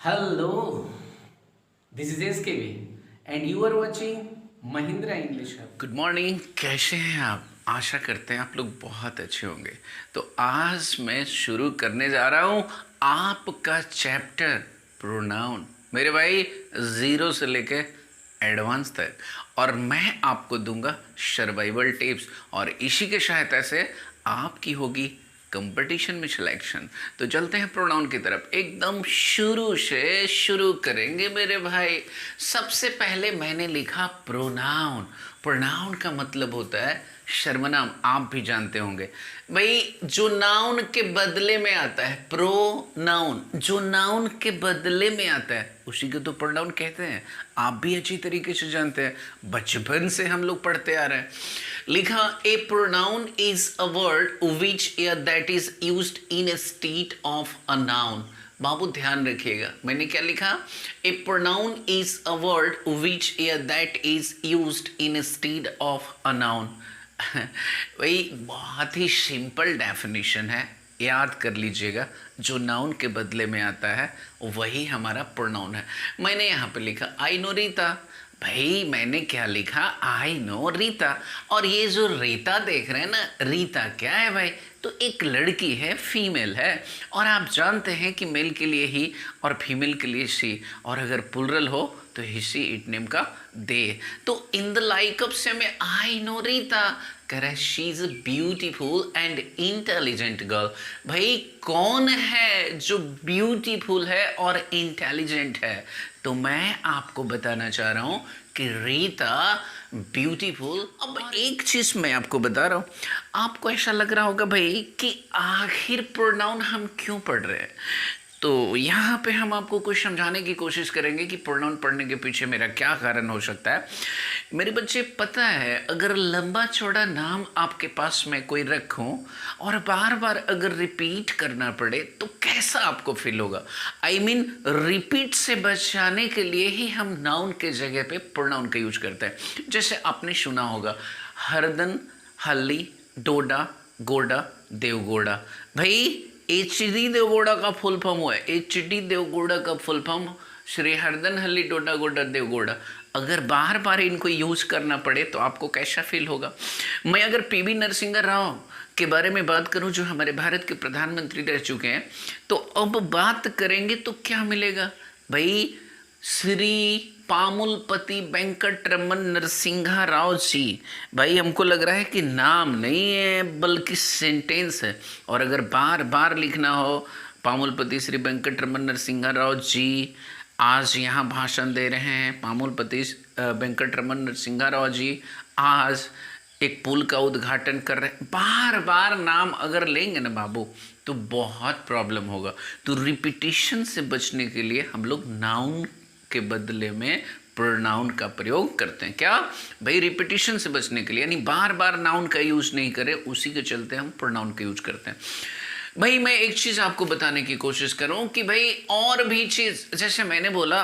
Hello, this is SKB and you are watching Mahindra English Hub. Good morning. कैसे हैं आप? आशा करते हैं आप लोग बहुत अच्छे होंगे। तो आज मैं शुरू करने जा रहा हूँ आपका चैप्टर प्रोनाउन। मेरे भाई ज़ीरो से लेके एडवांस तक, और मैं आपको दूंगा सर्वाइवल टिप्स, और इसी के सहायता से आपकी होगी कंपटीशन में सिलेक्शन। तो चलते हैं प्रोनाउन की तरफ। एकदम शुरू से शुरू करेंगे मेरे भाई। सबसे पहले मैंने लिखा प्रोनाउन। प्रोनाउन का मतलब होता है सर्वनाम। आप भी जानते होंगे भाई, जो नाउन के बदले में आता है, प्रोनाउन जो नाउन के बदले में आता है उसी को तो प्रोनाउन कहते हैं। आप भी अच्छी तरीके से जानते हैं, बचपन से हम लोग पढ़ते आ रहे हैं। लिखा, a pronoun is a word which that is used in a state of a noun. बाबू ध्यान रखिएगा, मैंने क्या लिखा? A pronoun is a word which that is used in a state of a noun. वही बहुत ही सिंपल डेफिनेशन है, याद कर लीजिएगा। जो नाउन के बदले में आता है वही हमारा प्रोनाउन है। मैंने यहाँ पे लिखा आई नो रीता। भाई मैंने क्या लिखा? I know Rita. और ये जो रीता देख रहे हैं ना, रीता क्या है भाई? तो एक लड़की है, फीमेल है। और आप जानते हैं कि मेल के लिए ही और फीमेल के लिए सी, और अगर प्लुरल हो तो हिसी इट नेम का दे। तो इन द लाइक ऑफ से में आई नो रीता कह रहा है she is a beautiful and intelligent girl. भाई कौन है जो ब्यूटीफुल है और इंटेलिजेंट है? तो मैं आपको बताना चाह रहा हूं कि रीता ब्यूटीफुल। अब एक चीज मैं आपको बता रहा हूं, आपको ऐसा लग रहा होगा भाई कि आखिर प्रोनाउन हम क्यों पढ़ रहे हैं। तो यहाँ पे हम आपको कुछ समझाने की कोशिश करेंगे कि प्रोनाउन पढ़ने के पीछे मेरा क्या कारण हो सकता है। मेरे बच्चे, पता है अगर लंबा चौड़ा नाम आपके पास में कोई रखूं और बार बार अगर रिपीट करना पड़े तो कैसा आपको फील होगा? आई मीन रिपीट से बचाने के लिए ही हम नाउन के जगह पे प्रोनाउन का यूज करते हैं। जैसे आपने सुना होगा हरदन, हल्ली, डोडा, गोडा, देवगोड़ा। भाई एच.डी. देवगौड़ा का फुल फॉर्म हुआ है। एच.डी. देवगौड़ा का फुल फॉर्म श्री हरदन, हल्ली, डोडा, गोडा, देवगौड़ा। अगर बार बार इनको यूज करना पड़े तो आपको कैसा फील होगा? मैं अगर पी.वी. नरसिंह राव के बारे में बात करूं, जो हमारे भारत के प्रधानमंत्री रह चुके हैं, तो अब बात करेंगे तो क्या मिलेगा भाई? श्री पामुलपति वेंकट रमन नरसिंहा राव जी। भाई हमको लग रहा है कि नाम नहीं है बल्कि सेंटेंस है। और अगर बार बार लिखना हो, पामुलपति श्री वेंकट रमन नरसिंहा राव जी आज यहाँ भाषण दे रहे हैं। पामुलपति वेंकट रमन नरसिंहा राव जी आज एक पुल का उद्घाटन कर रहे हैं। बार बार नाम अगर लेंगे ना बाबू तो बहुत प्रॉब्लम होगा। तो रिपीटिशन से बचने के लिए हम लोग नाउन के बदले में प्रोनाउन का प्रयोग करते हैं। क्या भाई? रिपीटिशन से बचने के लिए, यानी बार बार नाउन का यूज नहीं करें, उसी के चलते हम प्रोनाउन का यूज करते हैं। भाई मैं एक चीज आपको बताने की कोशिश करूं कि भाई और भी चीज, जैसे मैंने बोला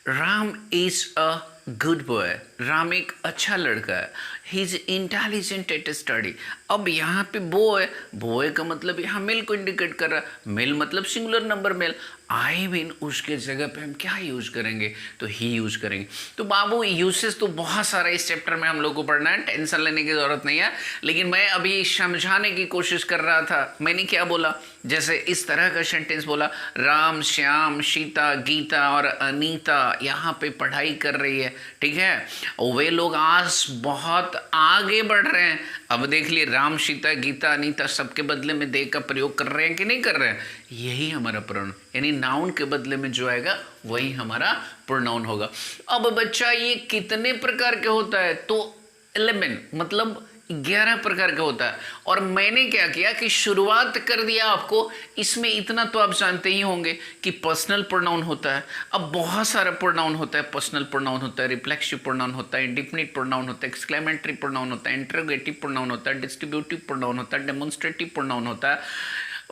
Ram is a good boy. Ram एक अच्छा लड़का है। He is intelligent at study. अब यहाँ पे बॉय, बॉय का मतलब यहाँ मेल को इंडिकेट कर रहा है। मेल मतलब singular number male. I mean उसके जगह पे हम क्या यूज करेंगे? तो ही यूज करेंगे। तो बाबू यूसेस तो बहुत सारा इस चैप्टर में हम लोग को पढ़ना है, टेंशन लेने की जरूरत नहीं है। लेकिन मैं अभी समझाने की कोशिश कर रहा था। मैंने क्या बोला? जैसे इस तरह का सेंटेंस बोला, राम, श्याम, सीता, गीता और अनीता यहाँ पे पढ़ाई कर रही है, ठीक है। और वे लोग आज बहुत आगे बढ़ रहे हैं। अब देख लिए, राम, सीता, गीता, अनीता सबके बदले में दे का प्रयोग कर रहे हैं कि नहीं कर रहे हैं? यही हमारा प्रोनाउन, यानी नाउन के बदले में जो आएगा वही हमारा प्रोनाउन होगा। अब बच्चा ये कितने प्रकार के होता है? तो 11 मतलब 11 प्रकार का होता है। और मैंने क्या किया कि शुरुआत कर दिया आपको। इसमें इतना तो आप जानते ही होंगे कि पर्सनल प्रोनाउन होता है। अब बहुत सारा प्रोनाउन होता है। पर्सनल प्रोनाउन होता है, रिफ्लेक्सिव प्रोनाउन होता है, इंडिफिनिट प्रोनाउन होता है, एक्सक्लेमेटरी प्रोनाउन होता है, इंटरोगेटिव प्रोनाउन होता है, डिस्ट्रीब्यूटिव प्रोनाउन होता है, डेमोन्स्ट्रेटिव प्रोनाउन होता है,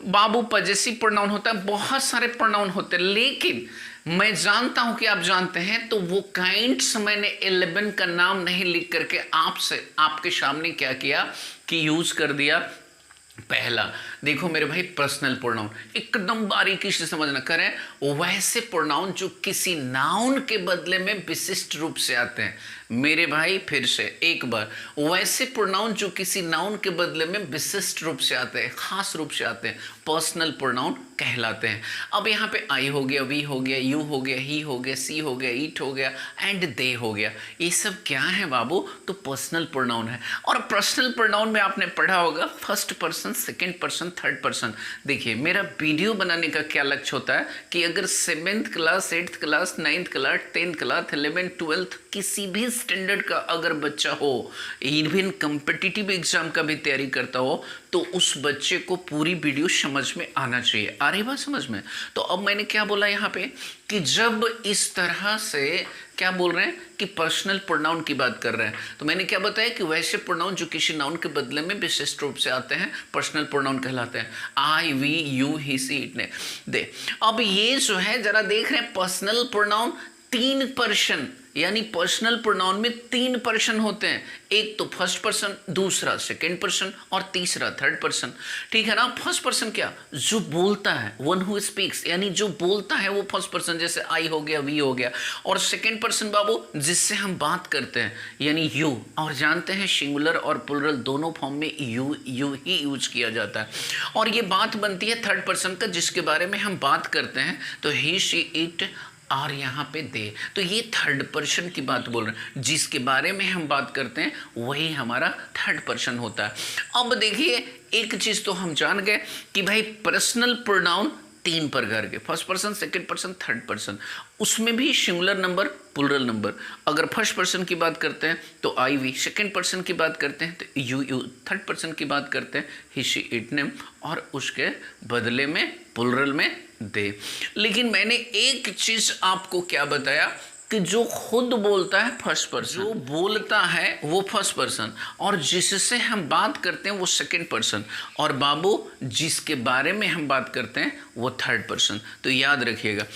बाबू पजेसिव प्रोनाउन होता है। बहुत सारे प्रोनाउन होते हैं। लेकिन मैं जानता हूं कि आप जानते हैं, तो वो काइंड्स मैंने 11 का नाम नहीं लिख करके आपसे आपके सामने क्या किया कि यूज कर दिया पहला। देखो मेरे भाई, पर्सनल प्रोनाउन एकदम बारीकी से समझना। करें वैसे प्रोनाउन जो किसी नाउन के बदले में विशिष्ट रूप से आते हैं। मेरे भाई फिर से एक बार, वैसे प्रोनाउन जो किसी नाउन के बदले में विशिष्ट रूप से आते हैं, खास रूप से आते हैं, पर्सनल प्रोनाउन कहलाते हैं। अब यहाँ पे आई हो गया, वी हो गया, यू हो गया, ही हो गया, सी हो गया, इट हो गया एंड दे हो गया, ये सब क्या है बाबू? तो पर्सनल प्रोनाउन है। और पर्सनल प्रोनाउन में आपने पढ़ा होगा first person, second person, third person. देखिए मेरा वीडियो बनाने का क्या लक्ष्य होता है कि अगर 7th class, 8th class, 9th class, 10th class, 11th, 12th किसी भी स्टैंडर्ड का अगर बच्चा हो, इवन कम्पिटिटिव एग्जाम का भी तैयारी करता हो, तो उस बच्चे को पूरी वीडियो समझ में आना चाहिए। आ रही बात समझ में? तो अब मैंने क्या बोला यहाँ पे कि जब इस तरह से क्या बोल रहे हैं कि पर्सनल प्रोनाउन की बात कर रहे हैं, तो मैंने क्या बताया कि वैसे प्रोनाउन जो किसी नाउन के बदले में विशिष्ट रूप से आते हैं पर्सनल प्रोनाउन कहलाते हैं। I, we, you, he, she, it, ने, दे। अब ये जो है जरा देख रहे हैं, पर्सनल प्रोनाउन 3 पर्सन, यानी पर्सनल प्रोनाउन में 3 पर्सन होते हैं। एक तो फर्स्ट पर्सन, दूसरा सेकंड पर्सन और तीसरा थर्ड पर्सन। ठीक है ना? फर्स्ट पर्सन क्या? जो बोलता है, वन हु स्पीक्स, यानी जो बोलता है वो फर्स्ट पर्सन, जैसे आई हो गया, वी हो गया। और सेकंड पर्सन बाबू जिससे हम बात करते हैं, यानी यू। और जानते हैं सिंगुलर और प्लुरल दोनों फॉर्म में यू ही यूज किया जाता है। और ये बात बनती है थर्ड पर्सन का, जिसके बारे में हम बात करते हैं, तो ही, शी, इट और यहाँ पे दे। तो ये थर्ड पर्सन की बात बोल रहे हैं, जिसके बारे में हम बात करते हैं वही हमारा थर्ड पर्सन होता है। अब देखिए एक चीज तो हम जान गए कि भाई पर्सनल प्रोनाउन 3 प्रकार के, first person, second person, third person. उसमें भी सिंगुलर नंबर, प्लुरल नंबर। अगर फर्स्ट पर्सन की बात करते हैं तो आई, वी, सेकंड पर्सन की बात करते हैं तो यू, थर्ड पर्सन की बात करते हैं ही, शी, इट, नेम, और उसके बदले में प्लुरल में दे। लेकिन मैंने एक चीज आपको क्या बताया कि जो खुद बोलता है फर्स्ट पर्सन, जो बोलता है वो फर्स्ट पर्सन, और जिससे हम बात करते हैं वो सेकंड पर्सन, और बाबू जिसके बारे में हम बात करते हैं वो थर्ड पर्सन। तो याद रखिएगा।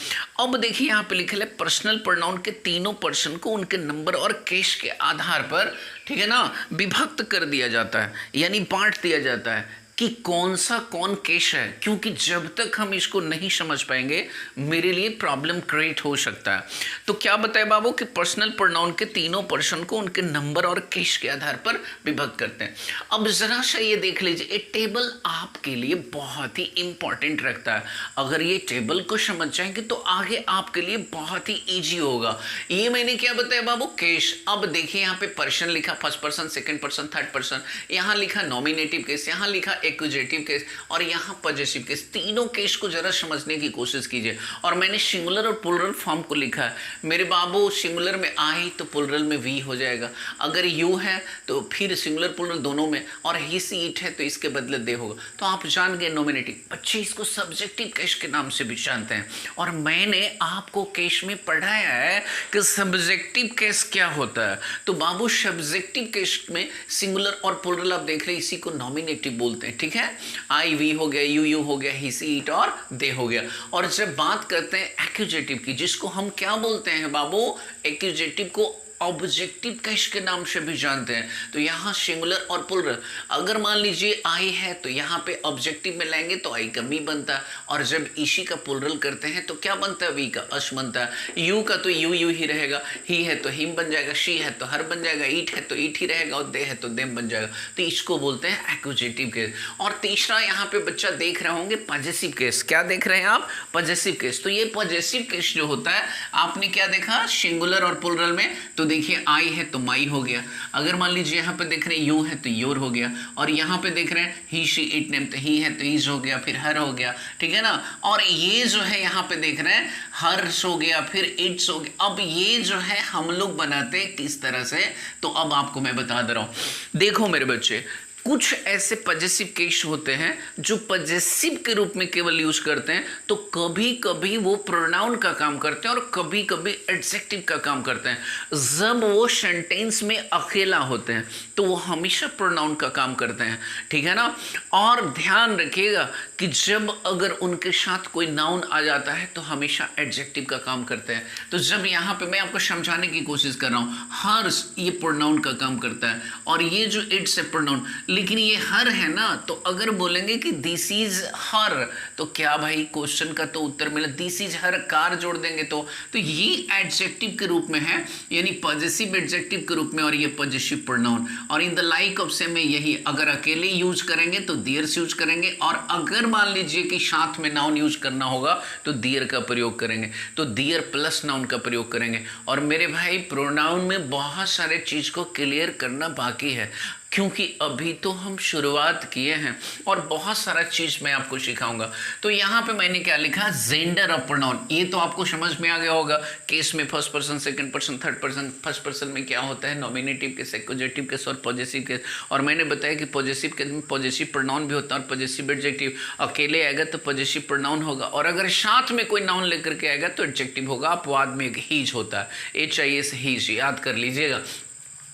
अब देखिए यहाँ पे लिखे है पर्सनल प्रोनाउन के तीनों पर्सन को उनके नंबर और केस के आधार पर, ठीक है ना, विभक्त कर दिया जाता है, यानी बांट दिया जाता है कि कौन सा कौन केस है। क्योंकि जब तक हम इसको नहीं समझ पाएंगे मेरे लिए प्रॉब्लम क्रिएट हो सकता है। तो क्या बताए बाबू कि पर्सनल प्रोनाउन के तीनों पर्सन को उनके नंबर और केस के आधार पर विभक्त करते हैं। अब जरा सा ये देख लीजिए, ये टेबल आपके लिए बहुत ही इंपॉर्टेंट रखता है। अगर ये टेबल को समझ जाएंगे तो आगे आपके लिए बहुत ही ईजी होगा। ये मैंने क्या बताया बाबू? केस। अब देखिए यहाँ पे पर्सन लिखा, first person, second person, third person, यहाँ लिखा नॉमिनेटिव केस, यहाँ लिखा एक्यूजेटिव केस, और यहाँ पजेसिव केस। तीनों केस को जरा समझने की कोशिश कीजिए। और मैंने सिंगुलर और प्लुरल फॉर्म को लिखा है। मेरे बाबू सिंगुलर में आई तो प्लुरल में वी हो जाएगा, अगर यू है तो फिर सिंगुलर प्लुरल दोनों में, और ही, सी, इट है तो इसके बदले दे होगा। तो आप जान गए नॉमिनेटिव। बच्चे इसको सब्जेक्टिव केस के नाम से भी जानते हैं, और मैंने आपको केस में पढ़ाया है कि सब्जेक्टिव केस क्या होता है। तो बाबू सब्जेक्टिव केस में सिंगुलर और प्लुरल आप देख रहे हैं, इसी को नॉमिनेटिव बोलते हैं। ठीक है? आई, वी हो गया, यू हो गया, ही, सी, इट और दे हो गया। और जब बात करते हैं एक्यूजेटिव की, जिसको हम क्या बोलते हैं बाबू? एक्यूजेटिव को ऑब्जेक्टिव केस के नाम से भी जानते हैं। तो यहाँ सिंगुलर और प्लुरल, अगर मान लीजिए आई है तो यहाँ पे ऑब्जेक्टिव में लाएंगे तो आई का मी बनता है, और जब इसी का प्लुरल करते हैं तो क्या बनता है? वी का अश बनता है। यू का तो यू ही रहेगा, ही है तो हिम बन जाएगा, शी है तो हर बन जाएगा, ईट है तो ईट ही रहेगा, और दे है तो देम बन जाएगा। तो इसको बोलते हैं एक्यूजेटिव केस। और तीसरा यहाँ पे बच्चा देख रहे होंगे पजेसिव केस। क्या देख रहे हैं आप? Possessive case. तो ये पजेसिव केस जो होता है, आपने क्या देखा सिंगुलर और प्लुरल में? तो देखिए आई है तो माई हो गया, अगर मान लीजिए यहाँ पे देख रहे हैं यू है तो योर हो गया, और यहाँ पे देख रहे हैं ही, शी, इट, नेम, तो ही है तो ईज हो गया, फिर हर हो गया। ठीक है ना? और ये जो है यहाँ पे देख रहे हैं हर्ष हो गया, फिर इट्स हो गया। अब ये जो है हम लोग बनाते हैं किस तरह से, तो अब आपको मैं बता दे रहा हूँ। देखो मेरे बच्चे, कुछ ऐसे पजेसिव केस होते हैं जो पजेसिव के रूप में केवल यूज करते हैं, तो कभी कभी वो प्रोनाउन का काम करते हैं और कभी कभी एडजेक्टिव का काम करते हैं। जब वो सेंटेंस में अकेला होते हैं तो वो हमेशा प्रोनाउन का काम करते हैं। ठीक है ना? और ध्यान रखिएगा कि जब अगर उनके साथ कोई नाउन आ जाता है तो हमेशा एडजेक्टिव का काम करते हैं। तो जब यहाँ पे मैं आपको समझाने की कोशिश कर रहा हूँ, हर्ष ये प्रोनाउन का काम करता है, और ये जो इट्स है प्रोनाउन। लेकिन ये हर है ना, तो अगर बोलेंगे कि दिस इज हर, तो क्या भाई क्वेश्चन का तो उत्तर मिला, दिस इज हर कार जोड़ देंगे तो ये एडजेक्टिव के रूप में है, यानी पॉजेसिव एडजेक्टिव के रूप में, और ये पॉजेसिव प्रोनाउन। और इन द लाइक ऑफ से में यही, अगर अकेले यूज करेंगे तो देयर्स यूज करेंगे, और अगर मान लीजिए कि साथ में नाउन यूज करना होगा तो देयर का प्रयोग करेंगे, तो देयर प्लस नाउन का प्रयोग करेंगे। और मेरे भाई प्रोनाउन में बहुत सारे चीज को क्लियर करना बाकी है, क्योंकि अभी तो हम शुरुआत किए हैं और बहुत सारा चीज मैं आपको सिखाऊंगा। तो यहाँ पे मैंने क्या लिखा, जेंडर ऑफ प्रोनाउन, ये तो आपको समझ में आ गया होगा। केस में first person, second person, third person. First person में क्या होता है, नॉमिनेटिव केस, एक्यूजेटिव केस और पॉजेसिव केस। और मैंने बताया कि पॉजेसिव केस में पॉजेसिव प्रोनाउन भी होता है और पॉजेसिव एडजेक्टिव। अकेले आएगा तो पॉजेसिव प्रोनाउन होगा, और अगर साथ में कोई नाउन लेकर के आएगा तो एडजेक्टिव होगा। अपवाद में एक हीज होता है, HIS हीज, याद कर लीजिएगा।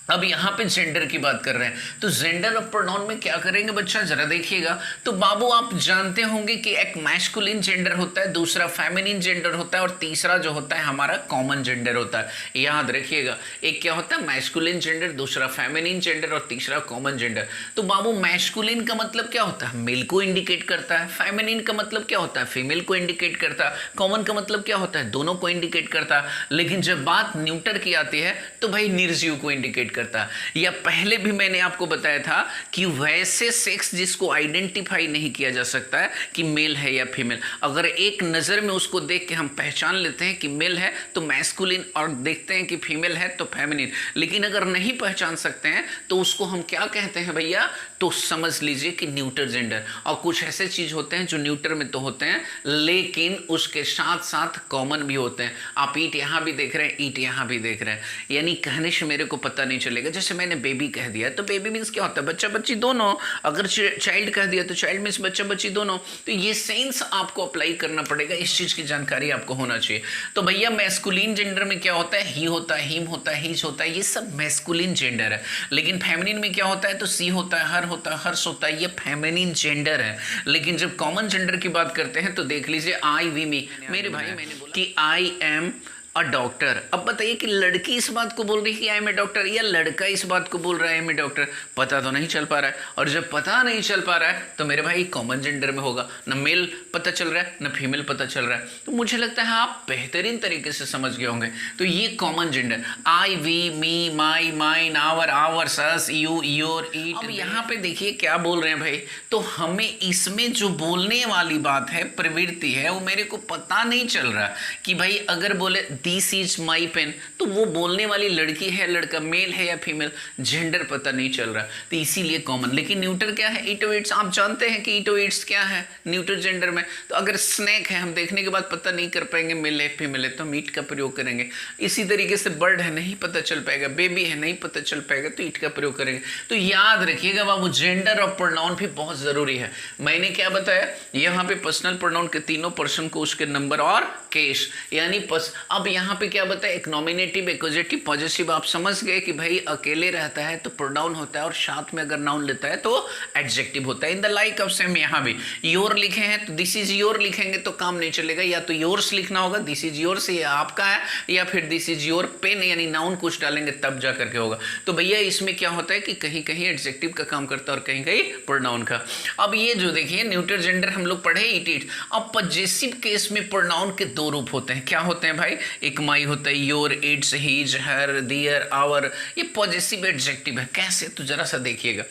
अब यहाँ पे जेंडर की बात कर रहे हैं, तो जेंडर ऑफ प्रोनाउन में क्या करेंगे बच्चा, जरा देखिएगा। तो बाबू आप जानते होंगे कि एक मैस्कुलिन जेंडर होता है, दूसरा फेमिनिन जेंडर होता है, और तीसरा जो होता है हमारा कॉमन जेंडर होता है। याद रखिएगा, एक क्या होता है मैस्कुलिन जेंडर, दूसरा फेमिनिन जेंडर और तीसरा कॉमन जेंडर। तो बाबू मैस्कुलिन का मतलब क्या होता है, मेल को इंडिकेट करता है। फेमिनिन का मतलब क्या होता है, फीमेल को इंडिकेट करता है। कॉमन का मतलब क्या होता है, दोनों को इंडिकेट करता है। लेकिन जब बात न्यूटर की आती है तो भाई निर्जीव को इंडिकेट करता है। या पहले भी मैंने आपको बताया था कि वैसे सेक्स जिसको आइडेंटिफाई नहीं किया जा सकता है कि मेल है या फीमेल, अगर एक नज़र में उसको देख के हम पहचान लेते हैं कि मेल है तो मैस्कुलिन, और देखते हैं कि फीमेल है तो फेमिनिन। लेकिन अगर नहीं पहचान सकते हैं तो उसको हम क्या कहते हैं भैया, तो समझ लीजिए कि न्यूटर जेंडर। और कुछ ऐसे चीज होते हैं जो न्यूटर में तो होते हैं लेकिन उसके साथ साथ कॉमन भी होते हैं। आप ईट यहाँ भी देख रहे हैं, ईट यहाँ भी देख रहे हैं, यानी कहने से मेरे को पता नहीं चलेगा। जैसे मैंने बेबी कह दिया तो बेबी मीन्स क्या होता है, बच्चा बच्ची दोनों। अगर चाइल्ड कह दिया तो चाइल्ड मीन्स बच्चा बच्ची दोनों। तो ये सेंस आपको अप्लाई करना पड़ेगा, इस चीज की जानकारी आपको होना चाहिए। तो भैया मैस्कुलिन जेंडर में क्या होता है, ही होता है, हिम होता है, हीज होता है, ये सब मैस्कुलिन जेंडर है। लेकिन फेमिनिन में क्या होता है, तो सी होता है, हर होता है, हर्ष होता है, ये फेमिनिन जेंडर है। लेकिन जब कॉमन जेंडर की बात करते हैं तो देख लीजिए आई वी मी, मेरे भाई मैंने बोला कि आई एम अ डॉक्टर। अब बताइए कि लड़की इस बात को बोल रही है कि आई एम ए डॉक्टर, या लड़का इस बात को बोल रहा है आई एम ए डॉक्टर, पता तो नहीं चल पा रहा है। और जब पता नहीं चल पा रहा है तो मेरे भाई कॉमन जेंडर में होगा, न मेल पता चल रहा है न फीमेल पता चल रहा है। तो मुझे लगता है आप बेहतरीन तरीके से समझ गए होंगे। तो ये common gender, I we me my mine our ours us you your it. अब यहाँ पे देखिए क्या बोल रहे हैं भाई, तो हमें इसमें जो बोलने वाली बात है, प्रवृत्ति है, वो मेरे को पता नहीं चल रहा कि भाई अगर बोले दिस इज माई पेन, तो वो बोलने वाली लड़की है लड़का, मेल है या फीमेल, जेंडर पता नहीं चल रहा, तो इसीलिए कॉमन। लेकिन न्यूटर क्या है, इट ओ इट्स, आप जानते हैं कि इट ओ इट्स क्या है न्यूटर जेंडर में। तो अगर स्नैक है, हम देखने के बाद पता नहीं कर पाएंगे मेल है फीमेल है, तो हम ईट का प्रयोग करेंगे। इसी तरीके से बर्ड है, नहीं पता चल पाएगा, बेबी है नहीं पता चल पाएगा, तो ईट का प्रयोग करेंगे। तो याद रखिएगा बाबू, जेंडर ऑफ प्रोनाउन भी बहुत जरूरी है। मैंने क्या बताया, यहाँ पे पर्सनल प्रोनाउन के तीनों पर्सन को उसके नंबर और केस, यानी अब यहाँ पे क्या बताया, एक नॉमिनेटिव, एक्यूजेटिव, पॉजेसिव। आप समझ गए कि भाई अकेले रहता है तो प्रोनाउन होता है, और साथ में अगर नाउन लेता है तो एडजेक्टिव होता है। In the like of same यहाँ भी योर लिखे हैं तो दिस इज योर लिखेंगे तो काम नहीं चलेगा, या तो योर्स लिखना होगा, दिस इज योर्स ये आपका है, या फिर दिस इज योर पेन, यानी नाउन कुछ डालेंगे तब जा करके होगा। तो भैया इसमें क्या होता है कि कहीं कहीं एडजेक्टिव का काम करता है और कहीं कहीं प्रोनाउन का। अब ये जो देखिए न्यूटर जेंडर हम लोग पढ़े इट इट। अब पॉजेसिव केस में प्रोनाउन के दो रूप होते हैं, क्या होते हैं भाई, एक माई होता है, your, its, his, her, their, our, ये पॉजेसिव एडजेक्टिव है। कैसे, तो जरा सा देखिएगा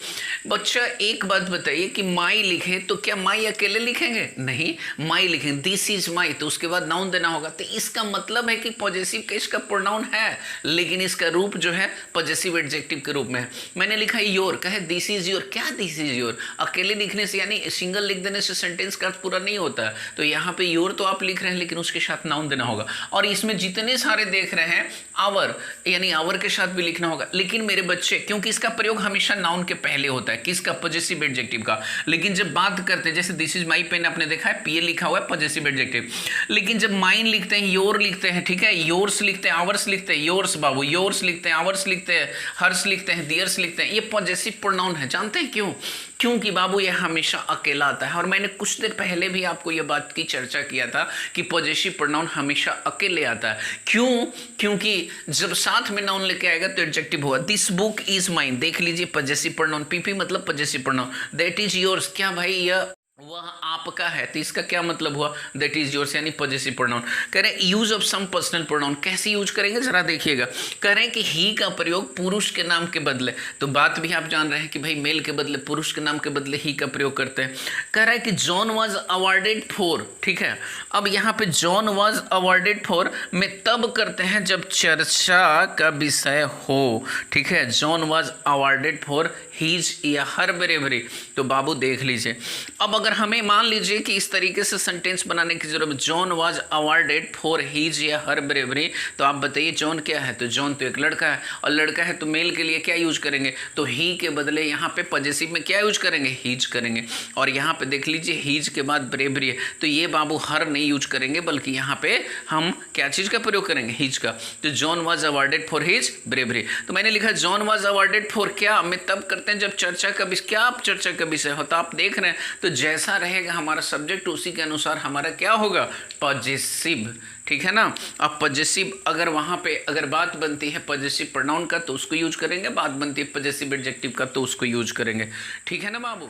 बच्चा। एक बात बताइए कि माई लिखे तो क्या माई अकेले लिखेंगे, नहीं, माई लिखेंगे, दिस इज माई, तो उसके बाद नाउन देना होगा। तो इसका मतलब है कि पॉजेसिव केस का प्रोनाउन है, लेकिन इसका रूप जो है पॉजेसिव एडजेक्टिव के रूप में है। मैंने लिखा योर, कहे दिस इज योर, क्या दिस इज योर, अकेले लिखने से यानी सिंगल लिख देने से सेंटेंस का अर्थ पूरा नहीं होता। तो यहाँ पे योर तो आप लिख रहे हैं लेकिन उसके साथ नाउन देना होगा। और इसमें जितने सारे देख रहे हैं आवर, यानी आवर के साथ भी लिखना होगा। लेकिन मेरे बच्चे, क्योंकि इसका प्रयोग हमेशा नाउन के पहले होता है, किसका, पॉजेसिव एडजेक्टिव का। लेकिन जब बात करते हैं, जैसे दिस इज माई पेन आपने देखा है, पीए लिखा हुआ है, पॉजेसिव एडजेक्टिव। लेकिन जब माइन लिखते हैं, योर लिखते हैं, ठीक है, योर्स लिखते हैं, आवर्स लिखते हैं, योर्स बाबू, योर्स लिखते हैं, आवर्स लिखते हैं, हर्स लिखते हैं, दियर्स लिखते हैं, ये पॉजेसिव प्रोनाउन है। जानते हैं क्यों, क्योंकि बाबू ये हमेशा अकेला आता है। और मैंने कुछ देर पहले भी आपको ये बात की चर्चा किया था कि पॉजेसिव प्रोनाउन हमेशा अकेले आता है। क्यों? क्योंकि जब साथ में नाउन लेके आएगा तो एडजेक्टिव होगा। दिस बुक इज माइन, देख लीजिए पॉजेसिव प्रोनाउन, पीपी मतलब possessive pronoun. That is yours, क्या भाई यह वह आपका है, तो इसका क्या मतलब हुआ? दैट इज योर्स यानी पॉजेसिव प्रोनाउन। कह रहे हैं use of some personal pronoun, कैसे यूज करेंगे जरा देखिएगा। कह रहे हैं कि ही का प्रयोग पुरुष के नाम के बदले, तो बात भी आप जान रहे हैं कि भाई मेल के बदले पुरुष के नाम के बदले ही का प्रयोग करते हैं। कह रहा है कि जॉन वाज अवार्डेड फॉर, ठीक है। अब यहाँ पे जॉन वाज अवार्डेड फॉर में तब करते हैं जब चर्चा का विषय हो, ठीक है। John was awarded for his या हर ब्रेवरी, तो बाबू देख लीजिए। अब अगर हमें मान लीजिए कि इस तरीके से सेंटेंस बनाने की जरूरत, John was awarded for his या हर ब्रेवरी, तो आप बताइए जॉन क्या है? तो जॉन तो एक लड़का है, और लड़का है तो मेल के लिए क्या यूज करेंगे? तो ही के बदले यहाँ पे पॉजेसिव में क्या यूज करेंगे? हीज करेंगे। और यहाँ पे देख लीजिए हीज के बाद ब्रेवरी है, तो ये बाबू हर नहीं यूज करेंगे, बल्कि यहाँ पे हम क्या चीज का प्रयोग करेंगे? हीज का। तो John was awarded for his bravery, तो मैंने लिखा जॉन वाज अवार्डेड फॉर क्या, मैं तब करते हैं जब चर्चा का विषय, क्या आप चर्चा का विषय हो, तो आप देख रहे हैं तो जैसा रहेगा हमारा सब्जेक्ट उसी के अनुसार हमारा क्या होगा? पॉजेसिव, ठीक है ना। अब पॉजेसिव अगर वहां पे अगर बात बनती है पॉजेसिव प्रोनाउन का तो उसको यूज करेंगे, बात बनती है पॉजेसिव एडजेक्टिव का तो उसको यूज करेंगे, ठीक है ना बाबू।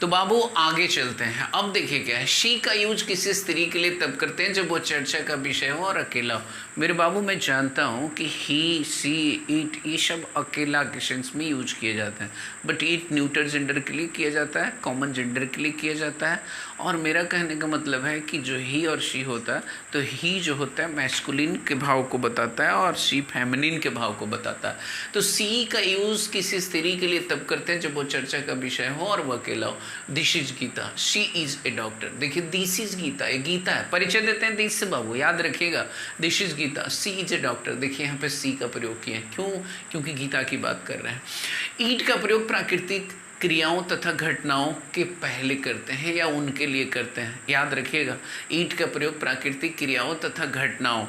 तो बाबू आगे चलते हैं। अब देखिए क्या है, शी का यूज किसी स्त्री के लिए तब करते हैं जब वो चर्चा का विषय हो और अकेला हो। मेरे बाबू मैं जानता हूँ कि ही, सी, इट, ये सब अकेला के सेंस में यूज किए जाते हैं, बट इट न्यूटर जेंडर के लिए किया जाता है, कॉमन जेंडर के लिए किया जाता है। और मेरा कहने का मतलब है कि जो ही और शी होता है, तो ही जो होता है मैस्कुलिन के भाव को बताता है और शी फेमिनिन के भाव को बताता है। तो सी का यूज किसी स्त्री के लिए तब करते हैं जब वो चर्चा का विषय हो और वो अकेला हो। This is Gita, she is a doctor. देखिए दिस इज गीता, ये गीता है, परिचय देते हैं दिस से बाबू, याद रखिएगा। This is Gita, she is a doctor. देखिए यहाँ पे सी का प्रयोग किया है, क्यों? क्योंकि गीता की बात कर रहे हैं। ईट का प्रयोग प्राकृतिक क्रियाओं तथा घटनाओं के पहले करते हैं या उनके लिए करते हैं, याद रखिएगा। ईट का प्रयोग प्राकृतिक क्रियाओं तथा घटनाओं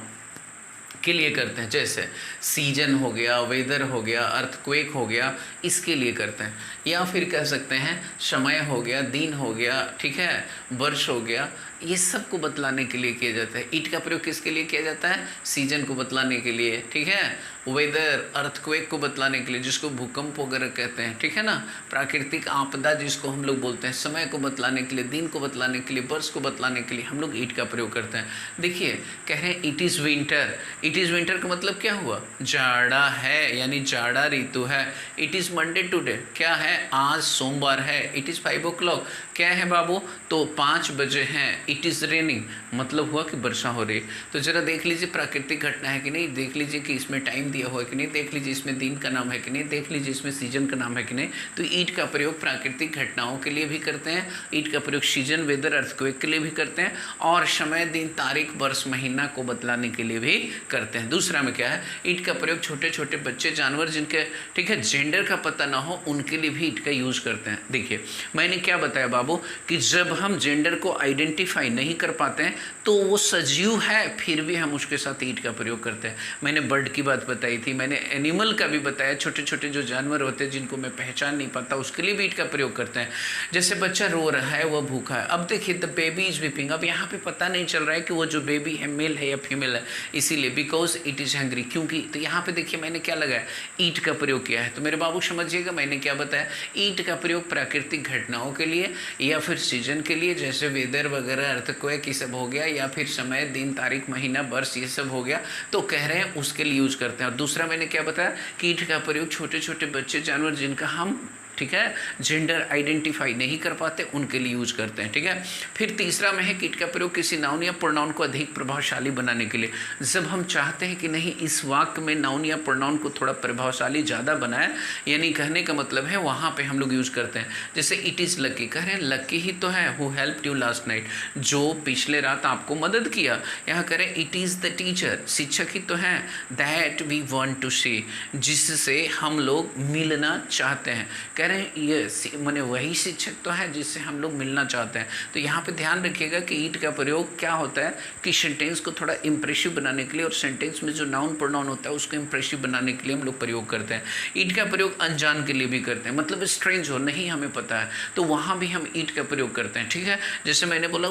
के लिए करते हैं, जैसे सीजन हो गया, वेदर हो गया, अर्थक्वेक हो गया, इसके लिए करते हैं। या फिर कह सकते हैं समय हो गया, दिन हो गया, ठीक है, वर्ष हो गया, ये सब को बतलाने के लिए किया जाता है। ईट का प्रयोग किसके लिए किया जाता है? सीजन को बतलाने के लिए, ठीक है। वेदर, अर्थक्वेक को बतलाने के लिए, जिसको भूकंप वगैरह कहते हैं, ठीक है ना। प्राकृतिक आपदा जिसको हम लोग बोलते हैं, समय को बतलाने के लिए, दिन को बतलाने के लिए, वर्ष को बतलाने के लिए हम लोग ईट का प्रयोग करते हैं। देखिए कह रहे हैं it is winter. It is winter का मतलब क्या हुआ? जाड़ा है, यानी जाड़ा ऋतु है। इट इज़ मंडे टुडे, क्या है? आज सोमवार है। इट इज़ 5 o'clock, क्या है बाबू? तो 5 बजे हैं। इट इज़ रेनिंग, मतलब हुआ कि वर्षा हो रही। तो जरा देख लीजिए प्राकृतिक घटना है कि नहीं, देख लीजिए कि इसमें टाइम दिया हुआ है कि नहीं, देख लीजिए इसमें दिन का नाम है कि नहीं, देख लीजिए इसमें सीजन का नाम है कि नहीं। तो ईट का प्रयोग प्राकृतिक घटनाओं के लिए भी करते हैं, ईट का प्रयोग सीजन, वेदर, अर्थक्वेक के लिए भी करते हैं, और समय, दिन, तारीख, वर्ष, महीना को बतलाने के लिए भी करते हैं। दूसरा में क्या है, ईट का प्रयोग छोटे छोटे बच्चे, जानवर जिनके, ठीक है, जेंडर का पता ना हो उनके लिए भी ईट का यूज करते हैं। देखिए मैंने क्या बताया बाबू कि जब हम जेंडर को आइडेंटिफाई नहीं कर पाते हैं तो वो सजीव है, फिर भी हम उसके साथ ईट का प्रयोग करते हैं। मैंने बर्ड की बात बताई थी, मैंने एनिमल का भी बताया, छोटे छोटे जो जानवर होते हैं जिनको मैं पहचान नहीं पाता उसके लिए भी ईट का प्रयोग करते हैं। जैसे बच्चा रो रहा है, वह भूखा है। अब देखिए द बेबी इज वीपिंग, अब यहाँ पे पता नहीं चल रहा है कि वो जो बेबी है मेल है या फीमेल है, इसीलिए बिकॉज इट इज हंग्री, क्योंकि। तो यहाँ पे देखिए मैंने क्या लगाया, ईट का प्रयोग किया है। तो मेरे बाबू समझिएगा मैंने क्या बताया, ईट का प्रयोग प्राकृतिक घटनाओं के लिए या फिर सीजन के लिए, जैसे वेदर वगैरह, अर्थक्वेक ये सब हो गया, या फिर समय, दिन, तारीख, महीना, वर्ष ये सब हो गया, तो कह रहे हैं उसके लिए यूज करते हैं। और दूसरा मैंने क्या बताया, कीट का प्रयोग छोटे छोटे बच्चे, जानवर जिनका हम, ठीक है, जेंडर आइडेंटिफाई नहीं कर पाते उनके लिए यूज करते हैं, ठीक है। फिर तीसरा में है कीट का प्रयोग किसी नाउन या प्रोनाउन को अधिक प्रभावशाली बनाने के लिए। जब हम चाहते हैं कि नहीं इस वाक्य में नाउन या प्रोनाउन को थोड़ा प्रभावशाली ज़्यादा बनाए, यानी कहने का मतलब है वहाँ पे हम लोग यूज करते हैं। जैसे इट इज़ लकी, कह रहे हैं लकी ही तो है who helped you last night, जो पिछले रात आपको मदद किया। यहाँ करें इट इज़ द टीचर, शिक्षक ही तो है, दैट वी वांट टू सी, जिससे हम लोग मिलना चाहते हैं। कह रहे हैं ये मैंने वही शिक्षक तो है जिससे हम लोग मिलना चाहते हैं। तो यहाँ पे ध्यान रखिएगा कि ईट का प्रयोग क्या होता है कि सेंटेंस को थोड़ा इंप्रेसिव बनाने के लिए, और सेंटेंस में जो नाउन प्रोनाउन होता है उसको इंप्रेसिव बनाने के लिए हम लोग प्रयोग करते हैं। ईट का प्रयोग अनजान के लिए भी करते हैं, मतलब स्ट्रेंज हो, नहीं हमें पता है तो वहाँ भी हम ईट का प्रयोग करते हैं। ठीक है, जैसे मैंने बोला,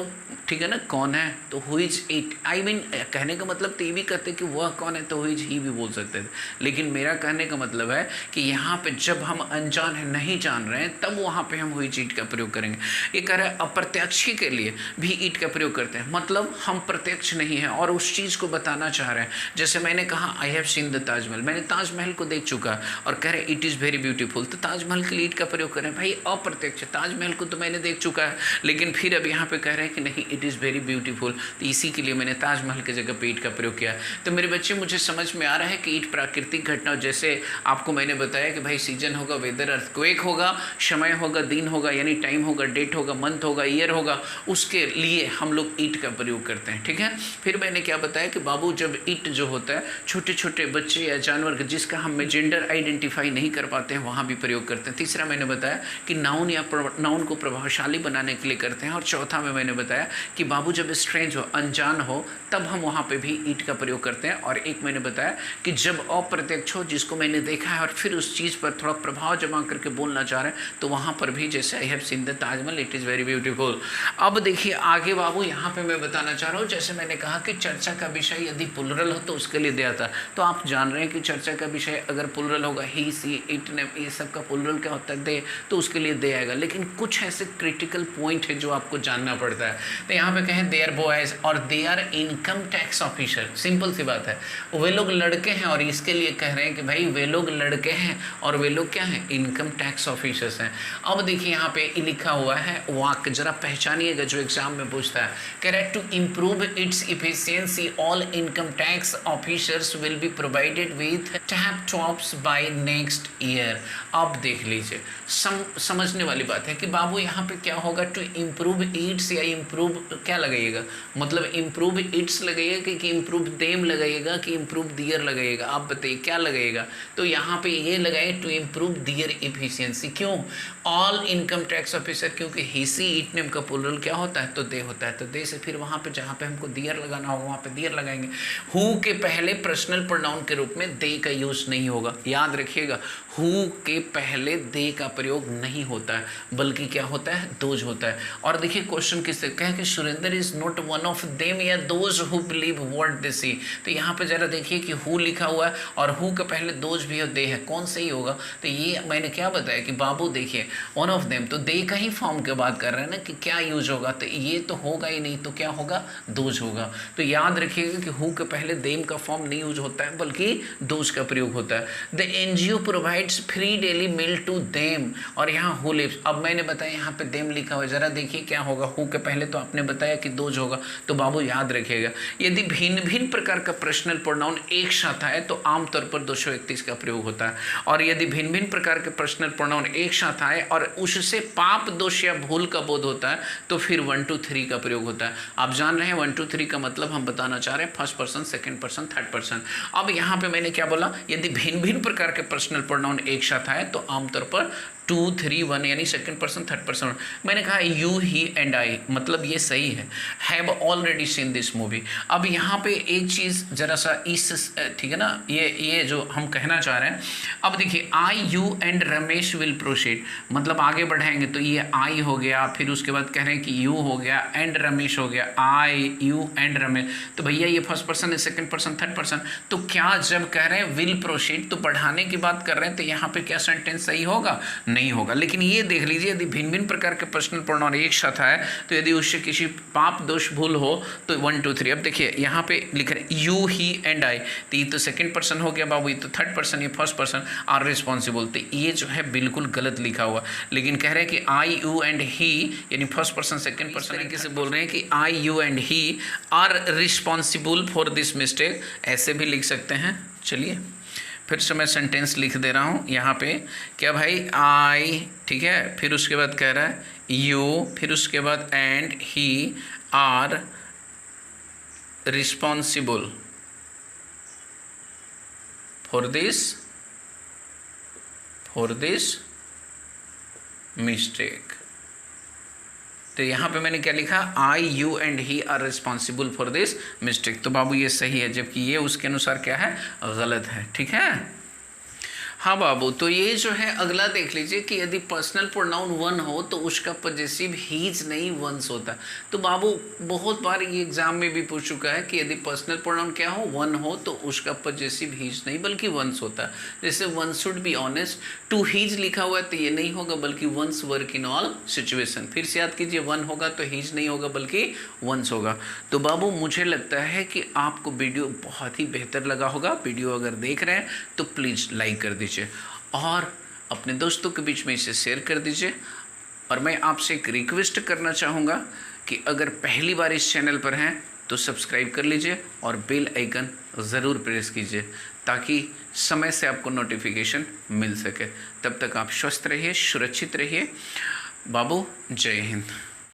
ठीक है ना, कौन है तो who is it, I mean कहने का मतलब तो ये भी कहते कि वह कौन है तो हु इज ही भी बोल सकते थे, लेकिन मेरा कहने का मतलब है कि यहाँ पे जब हम अनजान है, नहीं जान रहे हैं, तब वहाँ पे हम हुई ईट का प्रयोग करेंगे। ये कह रहा है अप्रत्यक्ष के लिए भी ईट का प्रयोग करते हैं, मतलब हम प्रत्यक्ष नहीं है और उस चीज़ को बताना चाह रहे हैं। जैसे मैंने कहा I have seen the Taj Mahal, मैंने ताजमहल को देख चुका और कह रहे इट इज़ वेरी ब्यूटीफुल, तो ताजमहल के लिए ईट का प्रयोग करें। भाई अप्रत्यक्ष, ताजमहल को तो मैंने देख चुका है, लेकिन फिर अब यहाँ पे कह रहे हैं कि नहीं इट इज़ वेरी ब्यूटीफुल, तो इसी के लिए मैंने ताजमहल की जगह पे ईट का प्रयोग किया। तो मेरे बच्चे, मुझे समझ में आ रहा है कि ईट प्राकृतिक घटना, जैसे आपको मैंने बताया कि भाई सीजन होगा, वेदर, अर्थक्वेक होगा, समय होगा, दिन होगा, यानी टाइम होगा, डेट होगा, मंथ होगा, ईयर होगा, उसके लिए हम लोग ईट का प्रयोग करते हैं। ठीक है, फिर मैंने क्या बताया कि बाबू जब ईट जो होता है छोटे छोटे बच्चे या जानवर जिसका हम जेंडर आइडेंटिफाई नहीं कर पाते हैं वहाँ भी प्रयोग करते हैं। तीसरा मैंने बताया कि नाउन या नाउन को प्रभावशाली बनाने के लिए करते हैं। और चौथा में मैंने बताया कि बाबू जब स्ट्रेंज हो, अनजान हो, तब हम वहाँ पे भी ईट का प्रयोग करते हैं। और एक मैंने बताया कि जब अप्रत्यक्ष हो, जिसको मैंने देखा है और फिर उस चीज़ पर थोड़ा प्रभाव जमा करके बोलना चाह रहे हैं, तो वहाँ पर भी जैसे I have seen the Taj Mahal, it is very beautiful. अब देखिए आगे बाबू, यहाँ पे मैं बताना चाह रहा हूँ, जैसे मैंने कहा कि चर्चा का विषय यदि प्लुरल हो तो उसके लिए दिया था। तो आप जान रहे हैं कि चर्चा का विषय अगर प्लुरल होगा, ही, सी, इट, ने, ये सब का प्लुरल क्या होता है, दे, तो उसके लिए दे आएगा। लेकिन कुछ ऐसे क्रिटिकल पॉइंट है जो आपको जानना पड़ता है। तो यहाँ पे कहें देयर बॉयज और they are income tax officer, simple सी बात है, वे लोग लड़के हैं और इसके लिए कह रहे हैं कि भाई वे लोग लड़के हैं और वे लोग क्या हैं, इनकम टैक्स ऑफिसर्स हैं। अब देखिए यहाँ पे लिखा हुआ है वाक्य, जरा पहचानिएगा जो एग्जाम में पूछता है। कह रहा है to improve its efficiency all income tax officers will be provided with laptops by next year. अब देख लीजिए, समझने वाली बात है कि बाबू यहाँ पे क्या होगा, टू इम्प्रूव इट्स या इम्प्रूव क्या लगाइएगा, मतलब इम्प्रूव इट्स लगाइएगा कि इम्प्रूव देम लगाइएगा कि इम्प्रूव दियर लगाइएगा, आप बताइए क्या लगाइएगा। तो यहाँ पे ये लगाए टू इम्प्रूव दियर इफिशियंसी। क्यों? ऑल इनकम टैक्स ऑफिसर, क्योंकि हिसी इट नेम का प्लुरल क्या होता है, तो दे होता है, तो दे से फिर वहाँ पे जहाँ पे हमको दियर लगाना होगा वहाँ पे दियर लगाएंगे। हु के पहले पर्सनल प्रोनाउन के रूप में दे का यूज नहीं होगा, याद रखिएगा, हु के पहले दे का प्रयोग नहीं होता है, बल्कि क्या होता है, दोज होता है। और देखिए क्वेश्चन किससे कहे कि Surendra is not one of them या those who believe what they see. तो यहाँ पे जरा देखिए कि हु लिखा हुआ है और हु के पहले दोज भी और दे है, कौन सही होगा? तो ये मैंने क्या बताया कि बाबू देखिए वन ऑफ देम, तो दे का ही फॉर्म के बात कर रहे हैं ना कि क्या यूज होगा, तो ये तो होगा ही नहीं, तो क्या होगा, दोज होगा। तो याद रखिएगा कि हु के पहले देम का फॉर्म नहीं यूज होता है बल्कि दोज का प्रयोग होता है। The NGO provides free daily meal to them, और यहाँ हु लिव्स, अब मैंने बताया यहाँ पे देम लिखा हुआ है, जरा देखिए क्या होगा, हु के पहले तो आपने बताया कि दोज होगा, तो बाबू याद रखिएगा यदि भिन्न भिन्न प्रकार का पर्सनल प्रोनाउन एक साथ आए तो आमतौर पर 231 का प्रयोग होता है, और यदि भिन्न भिन्न प्रकार के पर्सनल प्रोनाउन एक साथ आए और उससे पाप दोष या भूल का बोध होता है तो फिर 1 2 3 का प्रयोग होता है। आप जान रहे हैं 1 2 3 का मतलब हम बताना चाह रहे हैं first person, second person, third person. अब यहाँ पे मैंने क्या बोला, यदि भिन्न भिन्न प्रकार के पर्सनल प्रोनाउन एक साथ आए तो आमतौर पर 2 3 1 यानी सेकंड पर्सन, थर्ड पर्सन। मैंने कहा यू, ही एंड आई, मतलब ये सही है, have already seen this movie. अब यहाँ पे एक चीज़ जरा सा इस, ठीक है ना, ये जो हम कहना चाह रहे हैं, अब देखिए I, you and Ramesh will proceed, मतलब आगे बढ़ाएंगे तो ये आई हो गया, फिर उसके बाद कह रहे हैं कि यू हो गया एंड रमेश हो गया, आई, यू एंड रमेश। तो भैया ये फर्स्ट पर्सन है, सेकंड पर्सन, थर्ड पर्सन, तो क्या जब कह रहे हैं विल प्रोसीड तो बढ़ाने की बात कर रहे हैं, तो यहाँ पे क्या सेंटेंस सही होगा? नहीं होगा। लेकिन ये देख लीजिए यदि भिन्न भिन्न प्रकार के पर्सनल प्रोनाउन एक साथ आए तो यदि उससे किसी पाप दोष भूल हो तो 1 2 3। अब देखिए यहाँ पे लिख रहे हैं यू, ही एंड आई, तो ये तो सेकंड पर्सन हो गया बाबू, ये तो थर्ड पर्सन, ये फर्स्ट पर्सन, आर रिस्पॉन्सिबल, तो ये जो है बिल्कुल गलत लिखा हुआ। लेकिन कह रहे हैं कि आई, यू एंड ही, यानी फर्स्ट पर्सन, सेकंड पर्सन, तरीके से बोल रहे हैं कि I, you and he are responsible for this mistake, ऐसे भी लिख सकते हैं। चलिए फिर से मैं सेंटेंस लिख दे रहा हूँ यहाँ पे, क्या भाई, आई, ठीक है, फिर उसके बाद कह रहा है यू, फिर उसके बाद and he are responsible for this mistake. तो यहाँ पे मैंने क्या लिखा, I, you and he are responsible for this mistake. तो बाबू ये सही है, जबकि ये उसके अनुसार क्या है, गलत है। ठीक है, हाँ बाबू। तो ये जो है अगला देख लीजिए कि यदि पर्सनल प्रोनाउन वन हो तो उसका पजेसिव हीज नहीं वंस होता। तो बाबू बहुत बार ये एग्जाम में भी पूछ चुका है कि यदि पर्सनल प्रोनाउन क्या हो, वन हो, तो उसका पजेसिव हीज नहीं बल्कि वंस होता। जैसे one should be honest, to his लिखा हुआ है तो ये नहीं होगा बल्कि one's work in all situation. फिर से याद कीजिए, वन होगा तो हीज नहीं होगा बल्कि वंस होगा। तो बाबू मुझे लगता है कि आपको वीडियो बहुत ही बेहतर लगा होगा। वीडियो अगर देख रहे हैं तो प्लीज़ लाइक कर दीजिए और अपने दोस्तों के बीच में इसे शेयर कर दीजिए। और मैं आपसे एक रिक्वेस्ट करना चाहूँगा कि अगर पहली बार इस चैनल पर हैं तो सब्सक्राइब कर लीजिए और बेल आइकन ज़रूर प्रेस कीजिए ताकि समय से आपको नोटिफिकेशन मिल सके। तब तक आप स्वस्थ रहिए, सुरक्षित रहिए। बाबू जय हिंद।